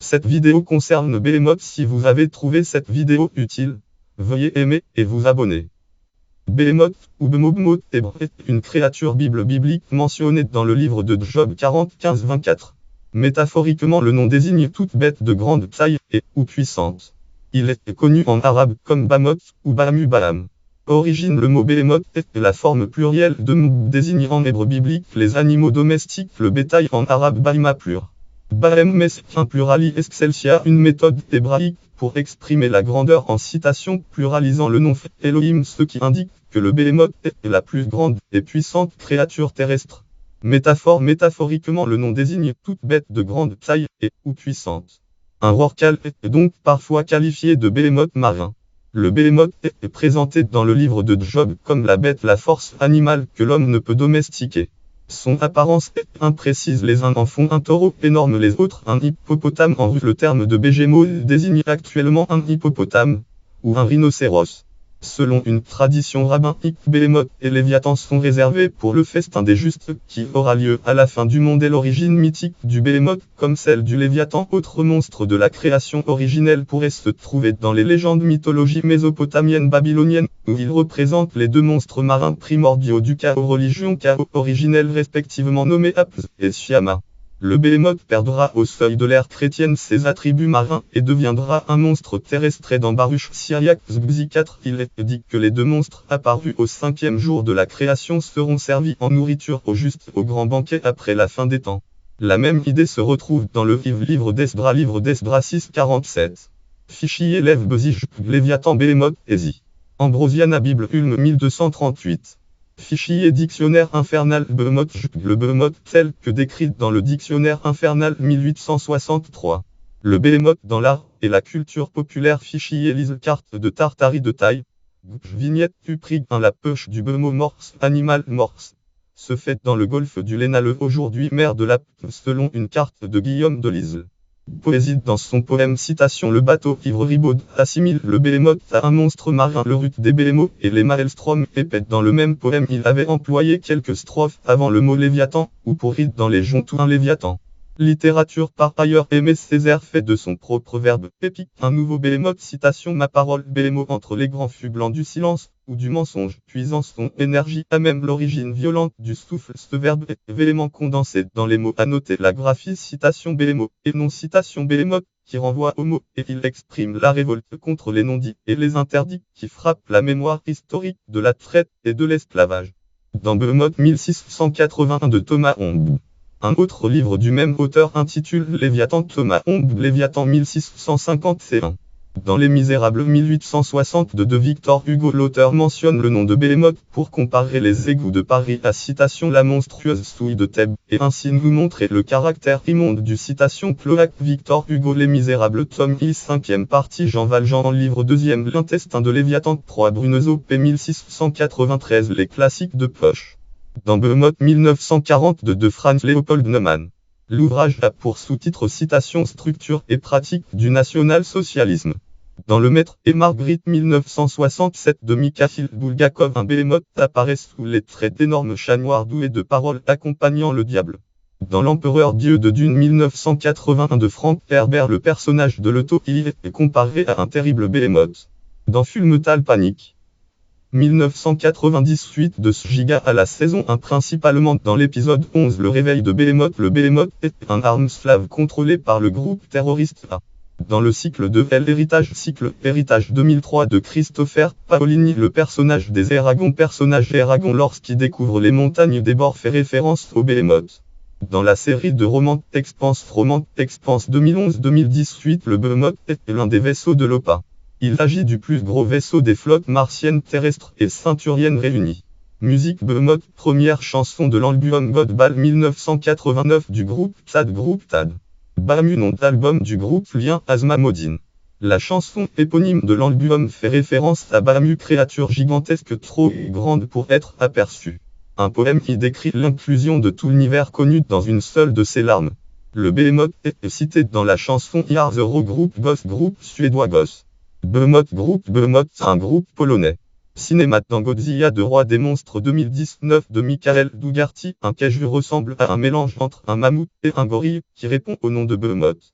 Cette vidéo concerne Behemoth. Si vous avez trouvé cette vidéo utile, veuillez aimer et vous abonner. Behemoth, ou Behemoth, est une créature biblique mentionnée dans le livre de Job 40-15-24. Métaphoriquement, le nom désigne toute bête de grande taille ou puissante. Il est connu en arabe comme Bamoth ou Bahamu-Baham. Origine, le mot Behemoth est la forme plurielle de désigne en hébreu biblique les animaux domestiques, le bétail en arabe Bahima plur. Bahem mes un plurali excelsia, une méthode hébraïque pour exprimer la grandeur en citation pluralisant le nom Elohim, ce qui indique que le Behemoth est la plus grande et puissante créature terrestre. Métaphoriquement, le nom désigne toute bête de grande taille ou puissante. Un rorqual est donc parfois qualifié de Behemoth marin. Le Behemoth est présenté dans le livre de Job comme la bête, la force animale que l'homme ne peut domestiquer. Son apparence est imprécise, les uns en font un taureau énorme, les autres un hippopotame. En russe, le terme de Behemoth désigne actuellement un hippopotame ou un rhinocéros. Selon une tradition rabbinique, Behemoth et Léviathan sont réservés pour le festin des justes qui aura lieu à la fin du monde, et l'origine mythique du Behemoth, comme celle du Léviathan, autre monstre de la création originelle, pourrait se trouver dans les légendes mythologies mésopotamiennes babyloniennes, où ils représentent les deux monstres marins primordiaux du chaos, religion chaos originelle respectivement nommés Apis et Siama. Le Behemoth perdra au seuil de l'ère chrétienne ses attributs marins et deviendra un monstre terrestre. Et dans Baruch Syriac Zbzi 4, il est dit que les deux monstres apparus au 5e jour de la création seront servis en nourriture aux justes au grand banquet après la fin des temps. La même idée se retrouve dans le livre d'Esdra 6-47. Fichier Lev Bezij, Léviathan Behemoth, Ezi. Ambrosiana Bible Ulm 1238. Fichier Dictionnaire infernal Behemoth, le Behemoth tel que décrit dans le Dictionnaire infernal 1863. Le Behemoth dans l'art et la culture populaire. Fichier lise carte de Tartarie de taille. Vignette Uprig 1. La pêche du Behemoth morse, animal morse, se fait dans le golfe du Lénaleux, aujourd'hui mer de la P, selon une carte de Guillaume de Lisle. Poésie. Dans son poème Citation, le bateau ivre Ribaud assimile le Behemoth à un monstre marin. Le Ruth des Behemoths et les Maelstrom épètent. Dans le même poème, il avait employé quelques strophes avant le mot Léviathan, ou pour rite dans les Jontous un Léviathan. Littérature. Par ailleurs, Aimé Césaire fait de son propre verbe épique un nouveau Behemoth. Citation, ma parole Behemoth entre les grands fut blanc du silence ou du mensonge, puisant son énergie à même l'origine violente du souffle. Ce verbe est véhément condensé dans les mots. À noter la graphie citation Behemoth et non citation Behemoth, qui renvoie aux mots, et il exprime la révolte contre les non-dits et les interdits qui frappent la mémoire historique de la traite et de l'esclavage. Dans Behemoth 1681 de Thomas Hobbes. Un autre livre du même auteur intitule Léviathan, Thomas Hobbes, Léviathan 1651. Dans Les Misérables 1862 de Victor Hugo, l'auteur mentionne le nom de Behemoth pour comparer les égouts de Paris à citation la monstrueuse souille de Thèbes, et ainsi nous montrer le caractère immonde du citation cloaque. Victor Hugo, Les Misérables, tome I, 5e partie, Jean Valjean, en livre 2e, l'intestin de Léviathan, 3 Bruneseau, p. 1693. Les classiques de poche. Dans Behemoth 1942 de Franz Leopold Neumann. L'ouvrage a pour sous-titre Citation, structure et pratique du national-socialisme. Dans Le Maître et Marguerite 1967 de Mikhail Bulgakov, un Behemoth apparaît sous les traits d'énormes chats noirs doués de paroles accompagnant le diable. Dans L'Empereur Dieu de Dune 1981 de Frank Herbert, le personnage de Leto est comparé à un terrible Behemoth. Dans Fullmetal Panic 1998 de Giga à la saison 1, principalement dans l'épisode 11, le réveil de Behemoth. Le Behemoth est un arme slave contrôlé par le groupe terroriste A. Dans le cycle de l'héritage, cycle héritage 2003 de Christopher Paolini, le personnage des Eragon, lorsqu'il découvre les montagnes des bords, fait référence au Behemoth. Dans la série de romans Expanse 2011-2018, le Behemoth est l'un des vaisseaux de l'OPA. Il s'agit du plus gros vaisseau des flottes martiennes, terrestres et ceinturiennes réunies. Musique Behemoth, première chanson de l'album Godball 1989 du groupe Tad. Bahamu, nom d'album du groupe Lien Asma Modine. La chanson éponyme de l'album fait référence à Bahamu, créature gigantesque trop grande pour être aperçue. Un poème qui décrit l'inclusion de tout l'univers connu dans une seule de ses larmes. Le Behemoth est cité dans la chanson Yar the Row Group Goss, groupe suédois Goss. Behemoth, un groupe polonais. Cinéma. Dans Godzilla de Roi des monstres 2019 de Michael Dougherty, un kaiju ressemble à un mélange entre un mammouth et un gorille, qui répond au nom de Behemoth.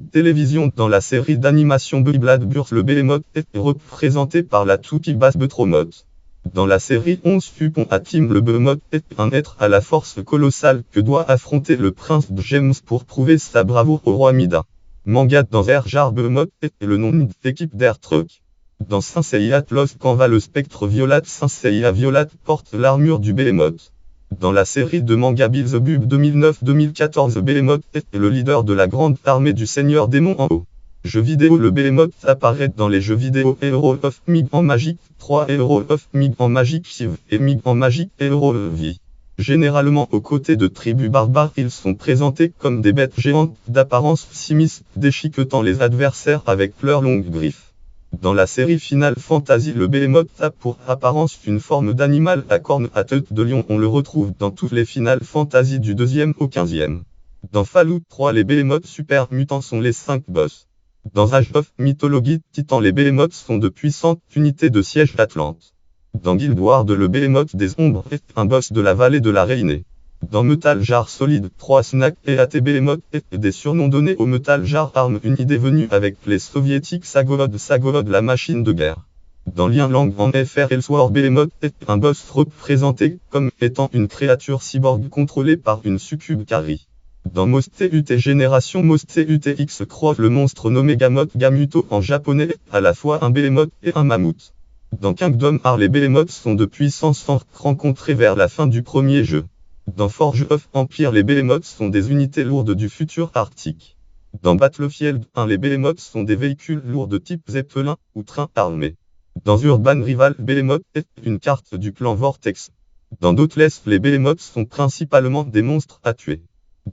Télévision. Dans la série d'animation Beyblade Burst, le Behemoth est représenté par la toupie basse Betromoth. Dans la série 11 Fupon à Tim, le Behemoth est un être à la force colossale que doit affronter le prince James pour prouver sa bravoure au roi Mida. Manga. Dans Air Jar, Behemoth est le nom de l'équipe d'Air Truck. Dans Saint Seiya Lost Canva, le spectre Violet Saint Seiya Violet porte l'armure du Behemoth. Dans la série de manga Beelzebub 2009-2014, Behemoth est le leader de la grande armée du Seigneur Démon en haut. Jeux vidéo. Le Behemoth apparaît dans les jeux vidéo Hero of Mig en Magic 3, Hero of Mig en Magic Civ et Mig en Magic Hero V. Généralement aux côtés de tribus barbares, ils sont présentés comme des bêtes géantes d'apparence sinistre, déchiquetant les adversaires avec leurs longues griffes. Dans la série Final Fantasy, le Behemoth a pour apparence une forme d'animal à cornes à tête de lion. On le retrouve dans toutes les Final Fantasy du 2e au 15e. Dans Fallout 3, les Behemoths super mutants sont les 5 boss. Dans Age of Mythology Titan, les Behemoths sont de puissantes unités de siège Atlante. Dans Guild Wars, le Behemoth des Ombres est un boss de la vallée de la Rainée. Dans Metal Jar Solid 3, Snack et AT Behemoth est des surnoms donnés au Metal Jar Arm, une idée venue avec les soviétiques Sagolod, la machine de guerre. Dans Lien Lang en FR, Elsewhere, Behemoth est un boss représenté comme étant une créature cyborg contrôlée par une succube Kari. Dans Most UT Génération Most UTX Cross, le monstre nommé Gamoth Gamuto en japonais est à la fois un Behemoth et un mammouth. Dans Kingdom Hearts, les Behemoths sont de puissance forte rencontrés vers la fin du premier jeu. Dans Forge of Empire, les Behemoths sont des unités lourdes du futur arctique. Dans Battlefield 1, les Behemoths sont des véhicules lourds de type Zeppelin ou train armé. Dans Urban Rival, Behemoth est une carte du clan Vortex. Dans Dauntless, les Behemoths sont principalement des monstres à tuer.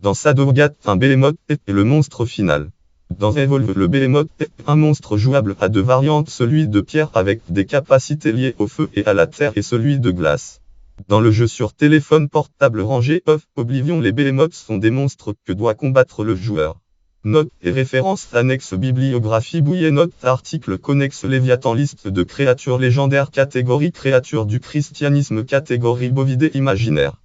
Dans Shadowgat, un Behemoth est le monstre final. Dans Evolve, le Behemoth est un monstre jouable à deux variantes, celui de pierre avec des capacités liées au feu et à la terre et celui de glace. Dans le jeu sur téléphone portable Rangers of Oblivion, les Behemoths sont des monstres que doit combattre le joueur. Notes et références annexes. Bibliographie Bouillet. Notes article connexe Léviathan. Liste de créatures légendaires. Catégorie créatures du christianisme. Catégorie bovidés imaginaires.